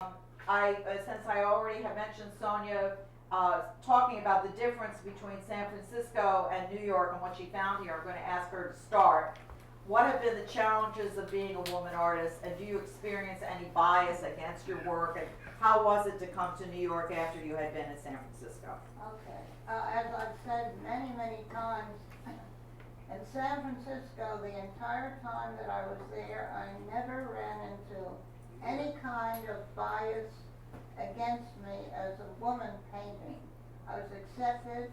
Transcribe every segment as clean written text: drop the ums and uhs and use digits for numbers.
Since I already have mentioned Sonia talking about the difference between San Francisco and New York and what she found here, I'm going to ask her to start. What have been the challenges of being a woman artist, and do you experience any bias against your work, and how was it to come to New York after you had been in San Francisco? Okay. As I've said many, many times, in San Francisco, the entire time that I was there, I never ran into any kind of bias against me as a woman painting. I was accepted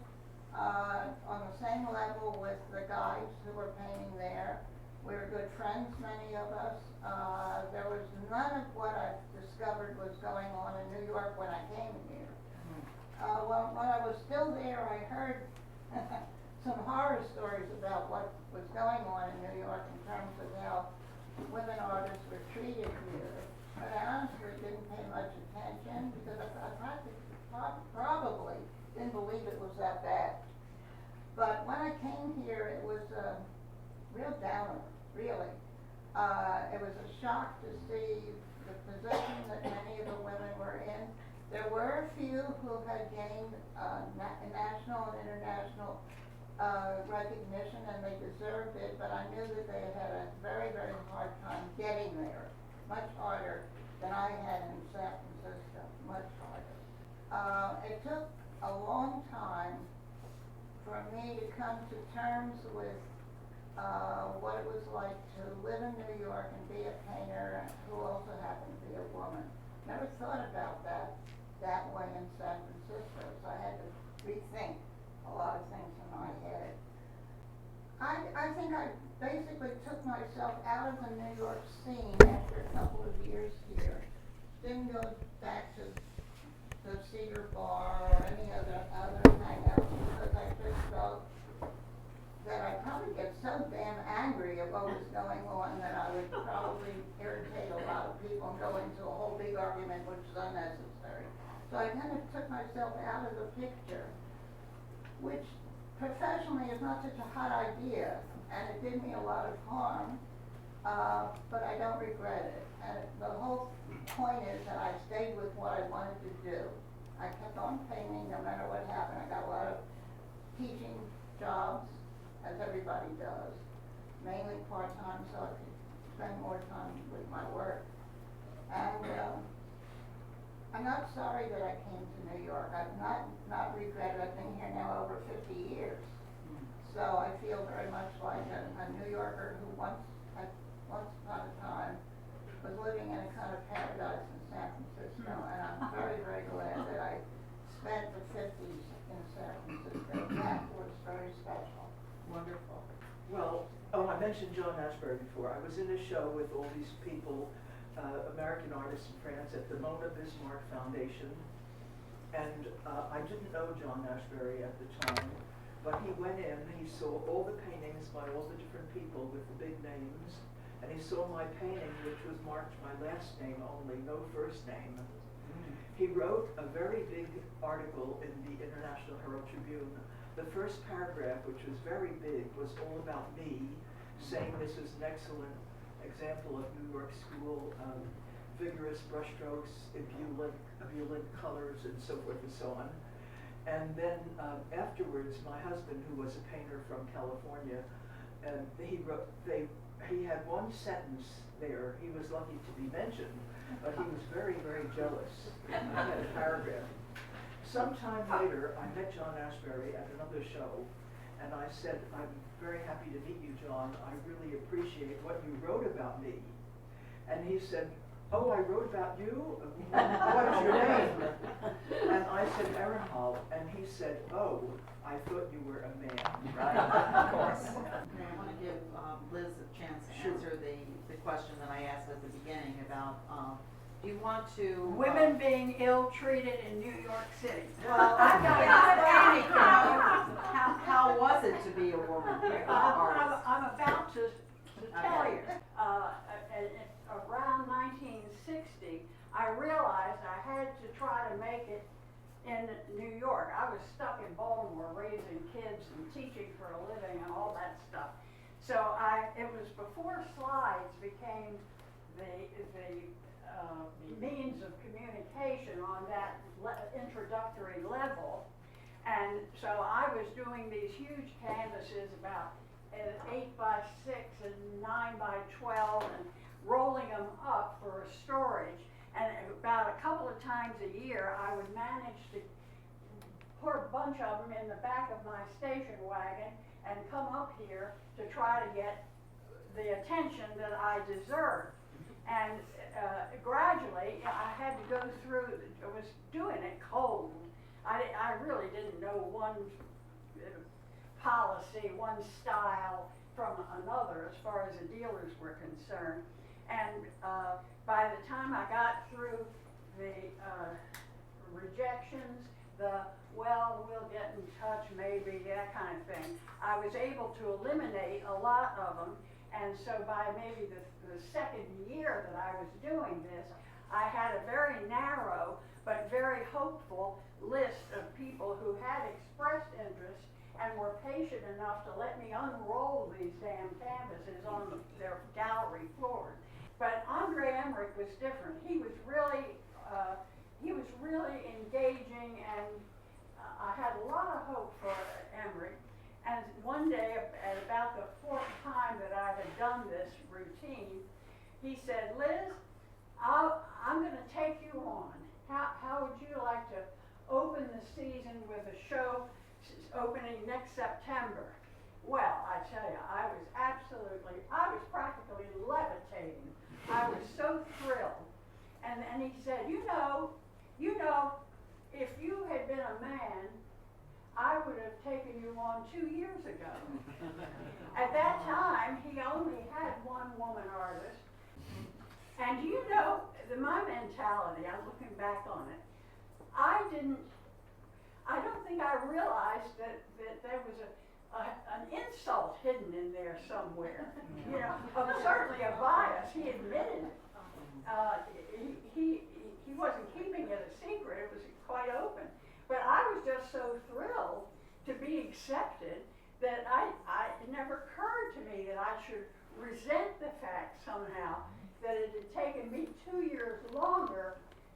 on the same level with the guys who were painting there. We were good friends, many of us. There was none of what I discovered was going on in New York when I came here. When I was still there, I heard some horror stories about what was going on in New York in terms of how women artists were treated here. But I honestly didn't pay much attention because I probably didn't believe it was that bad. But when I came here, it was a real downer, really. It was a shock to see the position that many of the women were in. There were a few who had gained national and international recognition, and they deserved it, but I knew that they had a very, very hard time getting there, much harder than I had in San Francisco, much harder. It took a long time for me to come to terms with what it was like to live in New York and be a painter who also happened to be a woman. Never thought about that way in San Francisco, so I had to rethink a lot of things in my head. I think I basically took myself out of the New York scene after a couple of years here. Didn't go back to the Cedar Bar or any other hangouts because I just felt that I'd probably get so damn angry at what was going on that I would probably irritate a lot of people and go into a whole big argument which is unnecessary. So I kind of took myself out of the picture, which professionally is not such a hot idea, and it did me a lot of harm, but I don't regret it. And the whole point is that I stayed with what I wanted to do. I kept on painting no matter what happened. I got a lot of teaching jobs, as everybody does, mainly part-time so I could spend more time with my work. And I'm not sorry that I came to New York. I've not regretted it. I've been here now over 50 years. So I feel very much like a New Yorker who once upon a time was living in a kind of paradise in San Francisco. And I'm very, very glad that I spent the 50s in San Francisco. That was very special. Wonderful. Well, I mentioned Joan Ashbury before. I was in a show with all these people, American artists in France at the Mona Bismarck Foundation. And I didn't know John Ashbury at the time, but he went in, he saw all the paintings by all the different people with the big names, and he saw my painting, which was marked my last name only, no first name. He wrote a very big article in the International Herald Tribune. The first paragraph, which was very big, was all about me, saying this is an excellent example of New York school, vigorous brushstrokes, ebullient colors, and so forth and so on. And then afterwards, my husband, who was a painter from California, he had one sentence there. He was lucky to be mentioned, but he was very, very jealous. I had a paragraph. Sometime later, I met John Ashbury at another show, and I said, I'm very happy to meet you, John. I really appreciate what you wrote about me. And he said, oh, I wrote about you? What is your name? And I said, Ehrenhalt. And he said, oh, I thought you were a man. Right, of course. I want to give Liz a chance to answer the question that I asked at the beginning about, do you want to... women being ill-treated in New York City. Well, I'm not asking, how was it to be a woman artist? I'm about to tell you. Around 1960, I realized I had to try to make it in New York. I was stuck in Baltimore raising kids and teaching for a living and all that stuff. So it was before slides became the means of communication on that introductory level. And so I was doing these huge canvases about 8 by 6 and 9 by 12 and rolling them up for storage. And about a couple of times a year, I would manage to put a bunch of them in the back of my station wagon and come up here to try to get the attention that I deserved. And gradually, I had to go through, I was doing it cold. I really didn't know one policy, one style from another as far as the dealers were concerned. And by the time I got through the rejections, well, we'll get in touch maybe, that kind of thing, I was able to eliminate a lot of them. And so by maybe the second year that I was doing this, I had a very narrow but very hopeful list of people who had expressed interest and were patient enough to let me unroll these damn canvases on their gallery floors. But Andre Emmerich was different. He was really engaging, and I had a lot of hope for Emmerich. And one day, at about the fourth time that I had done this routine, he said, "Liz, I'm going to take you on. How would you like to open the season with a show opening next September?" Well, I tell you, I was practically levitating. I was so thrilled. And he said, you know, if you had been a man, I would have taken you on 2 years ago. At that time, he only had one woman artist. And you know, my mentality, I'm looking back on it, I don't think I realized that there was an insult hidden in there somewhere. You know, certainly a bias, he admitted it. He wasn't keeping it a secret, it was quite open. But I was just so thrilled to be accepted that it never occurred to me that I should resent the fact somehow that it had taken me 2 years longer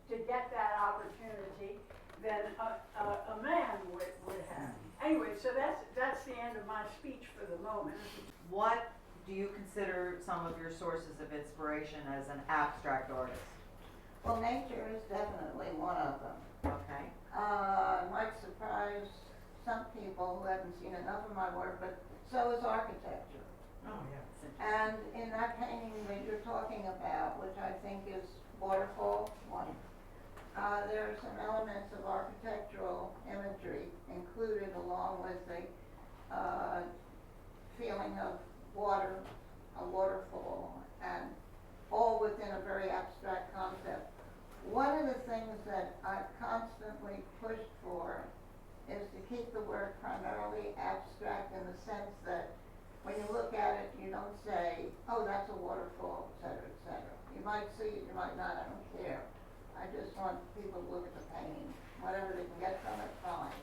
to get that opportunity than a man would have. Anyway, so that's the end of my speech for the moment. What do you consider some of your sources of inspiration as an abstract artist? Well, nature is definitely one of them. Okay. Might surprise some people who haven't seen enough of my work, but so is architecture. Oh, yeah. And in that painting that you're talking about, which I think is Waterfall 1, there are some elements of architectural imagery included along with the feeling of water, a waterfall, and all within a very abstract concept. One of the things that I've constantly pushed for is to keep the work primarily abstract in the sense that when you look at it, you don't say, oh, that's a waterfall, et cetera, et cetera. You might see it, you might not, I don't care. I just want people to look at the painting. Whatever they can get from it, fine.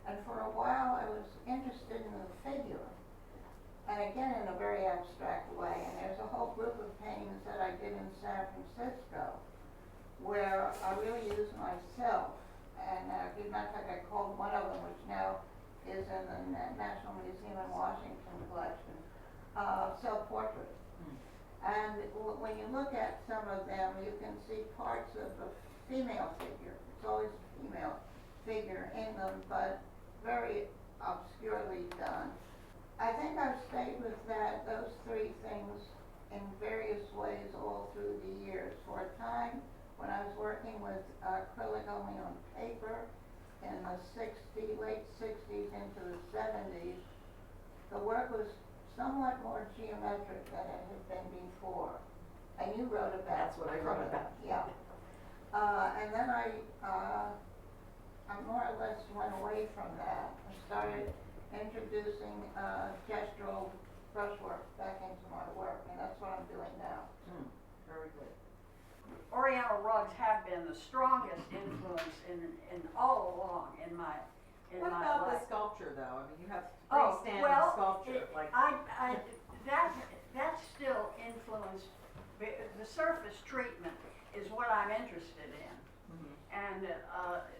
And for a while, I was interested in the figure. And again, in a very abstract way. And there's a whole group of paintings that I did in San Francisco where I really used myself. And as a matter of fact, I called one of them, which now is in the National Museum in Washington collection, self-portrait. And when you look at some of them, you can see parts of a female figure. It's always a female figure in them, but very obscurely done. I think I've stayed with those three things in various ways all through the years. For a time, when I was working with acrylic only on paper in the late 60s into the 70s, the work was somewhat more geometric than it had been before. And you wrote about That's what I wrote about. Yeah. And then I more or less went away from that and started introducing gestural brushwork back into my work, and that's what I'm doing now. Very good. Oriental rugs have been the strongest influence in all along in my What my about life. the sculpture, though? I mean, you have Oh, freestanding well, sculpture. Like, that's still influenced. The surface treatment is what I'm interested in. And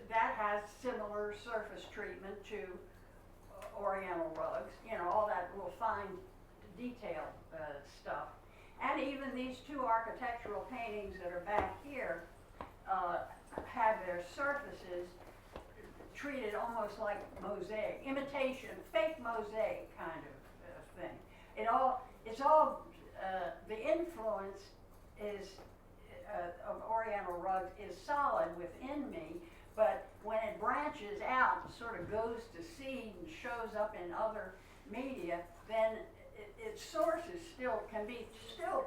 that has similar surface treatment to Oriental rugs, you know, all that little fine detail stuff. And even these two architectural paintings that are back here have their surfaces treated almost like mosaic, imitation, fake mosaic kind of thing. It's all the influence is of Oriental rugs is solid within me, but when it branches out, sort of goes to seed and shows up in other media, then its sources can be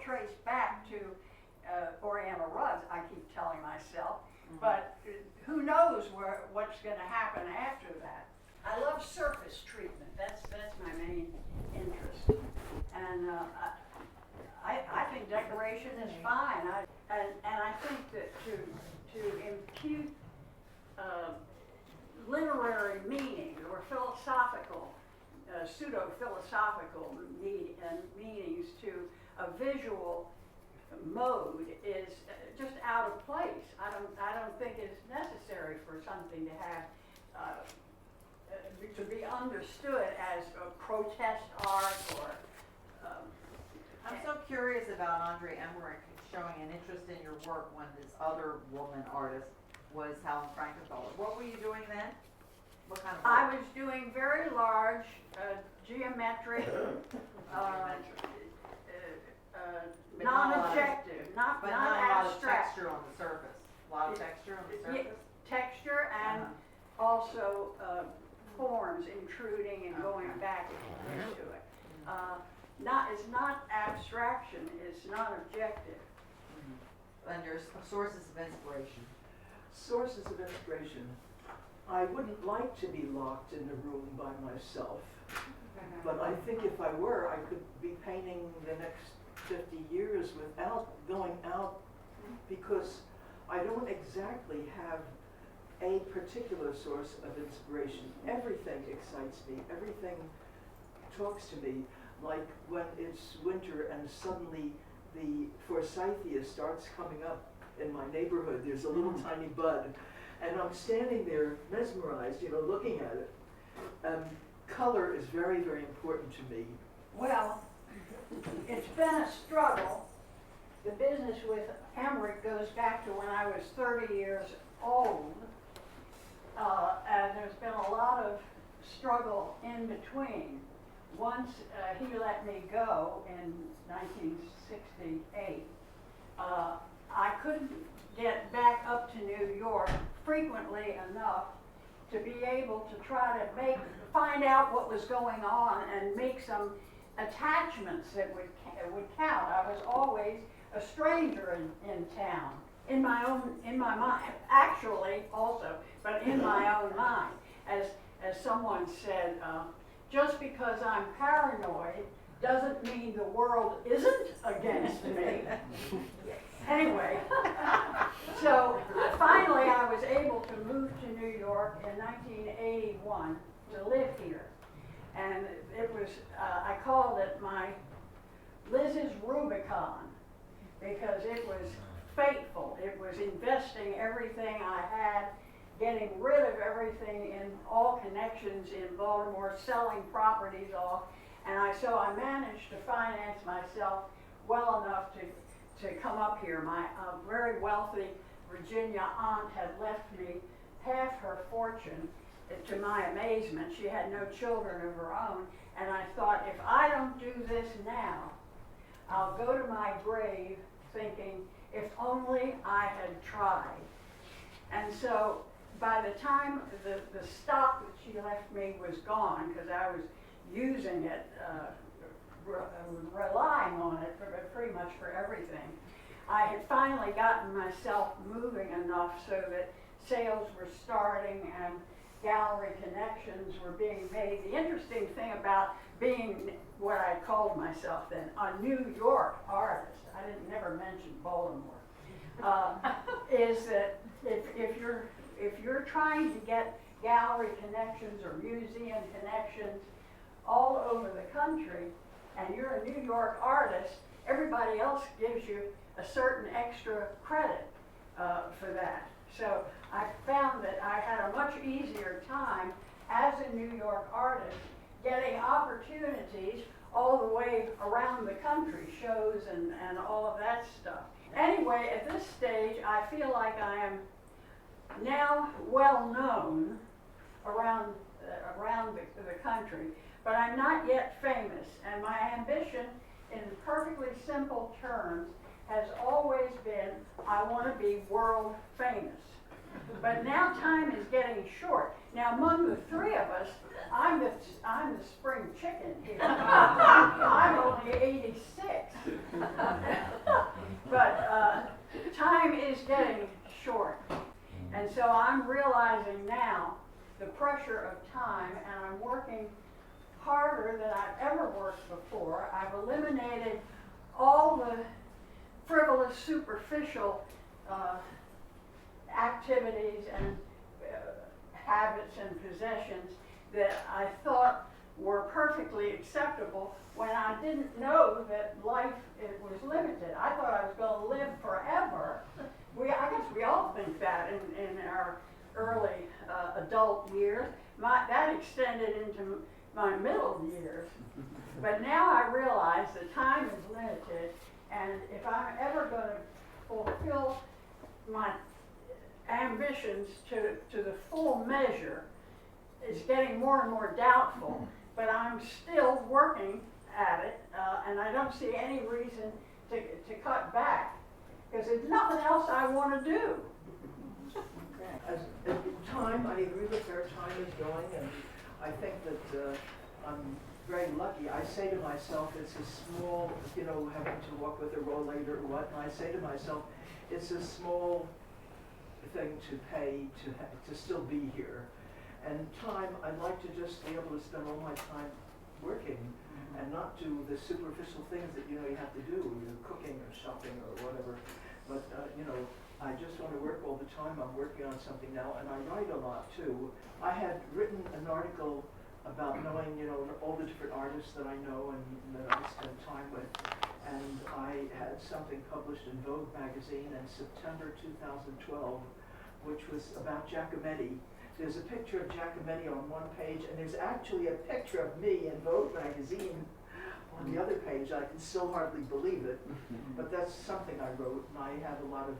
traced back to Oriental rugs, I keep telling myself. But who knows what's going to happen after that. I love surface treatment. That's my main interest. And I think decoration is fine. And I think that to impute literary meaning or philosophical, pseudo-philosophical meanings to a visual mode is just out of place. I don't think it's necessary for something to have to be understood as a protest art or. I'm so curious about Andre Emmerich showing an interest in your work when this other woman artist was Helen Frankenthaler. What were you doing then? What kind of work? I was doing very large geometric, non-objective, not But not a lot of abstract. texture on the surface. A lot of texture on the surface? Texture and also forms intruding and going back into it. It's not abstraction, it's not objective. And your sources of inspiration. Sources of inspiration. I wouldn't like to be locked in a room by myself, but I think if I were, I could be painting the next 50 years without going out, because I don't exactly have a particular source of inspiration. Everything excites me, everything talks to me, like when it's winter and suddenly the forsythia starts coming up in my neighborhood. There's a little tiny bud, and I'm standing there mesmerized, you know, looking at it. Color is very, very important to me. Well, it's been a struggle. The business with Emmerich goes back to when I was 30 years old, and there's been a lot of struggle in between. Once he let me go in 1968, I couldn't get back up to New York frequently enough to be able to try to find out what was going on and make some attachments that would count. I was always a stranger in town, in my mind, actually also, but in my own mind. As someone said, just because I'm paranoid doesn't mean the world isn't against me. Anyway, so finally I was able to move to New York in 1981 to live here. And it was, I called it my Liz's Rubicon, because it was fateful. It was investing everything I had, getting rid of everything in all connections in Baltimore, selling properties off. And so I managed to finance myself well enough to come up here. My very wealthy Virginia aunt had left me half her fortune. To my amazement, she had no children of her own, and I thought, if I don't do this now, I'll go to my grave thinking, if only I had tried. And so by the time the stock that she left me was gone, because I was using it, relying on it pretty much for everything, I had finally gotten myself moving enough so that sales were starting and gallery connections were being made. The interesting thing about being what I called myself then, a New York artist, I didn't never mention Baltimore, is that if you're trying to get gallery connections or museum connections all over the country, and you're a New York artist, everybody else gives you a certain extra credit. for that. So I found that I had a much easier time as a New York artist getting opportunities all the way around the country, shows and all of that stuff. Anyway, at this stage, I feel like I am now well known around the country, but I'm not yet famous, and my ambition in perfectly simple terms has always been, I want to be world famous. But now time is getting short. Now among the three of us, I'm the spring chicken here. I'm only 86. But time is getting short. And so I'm realizing now the pressure of time, and I'm working harder than I've ever worked before. I've eliminated all the frivolous, superficial activities and habits and possessions that I thought were perfectly acceptable when I didn't know that life it was limited. I thought I was going to live forever. I guess we all think that in our early adult years. That extended into my middle years. But now I realize that time is limited, and if I'm ever going to fulfill my ambitions to the full measure, it's getting more and more doubtful, but I'm still working at it, and I don't see any reason to cut back, because there's nothing else I want to do. As time, I agree with her, time is going, and I think that I'm very lucky. I say to myself, it's a small, having to walk with a rollator or what, and I say to myself, it's a small thing to pay to still be here. And time, I'd like to just be able to spend all my time working and not do the superficial things that you have to do, cooking or shopping or whatever. But I just want to work all the time. I'm working on something now, and I write a lot too. I had written an article about knowing, all the different artists that I know and that I spend time with. And I had something published in Vogue magazine in September 2012, which was about Giacometti. There's a picture of Giacometti on one page, and there's actually a picture of me in Vogue magazine on the other page. I can still hardly believe it, but that's something I wrote, and I have a lot of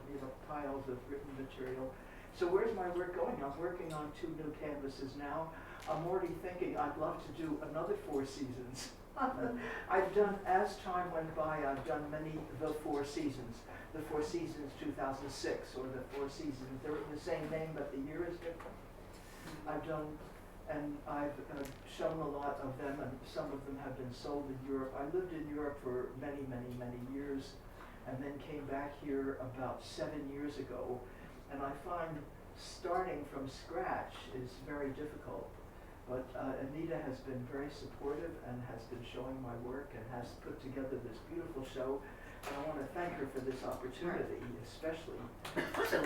piles of written material. So where's my work going? I'm working on 2 new canvases now. I'm already thinking I'd love to do another 4 seasons. I've done, as time went by, I've done the 4 seasons. The 4 seasons 2006, or the 4 seasons, they're the same name, but the year is different. I've done, and I've shown a lot of them, and some of them have been sold in Europe. I lived in Europe for many, many, many years, and then came back here about 7 years ago. And I find starting from scratch is very difficult. But Anita has been very supportive and has been showing my work and has put together this beautiful show. And I want to thank her for this opportunity, especially. So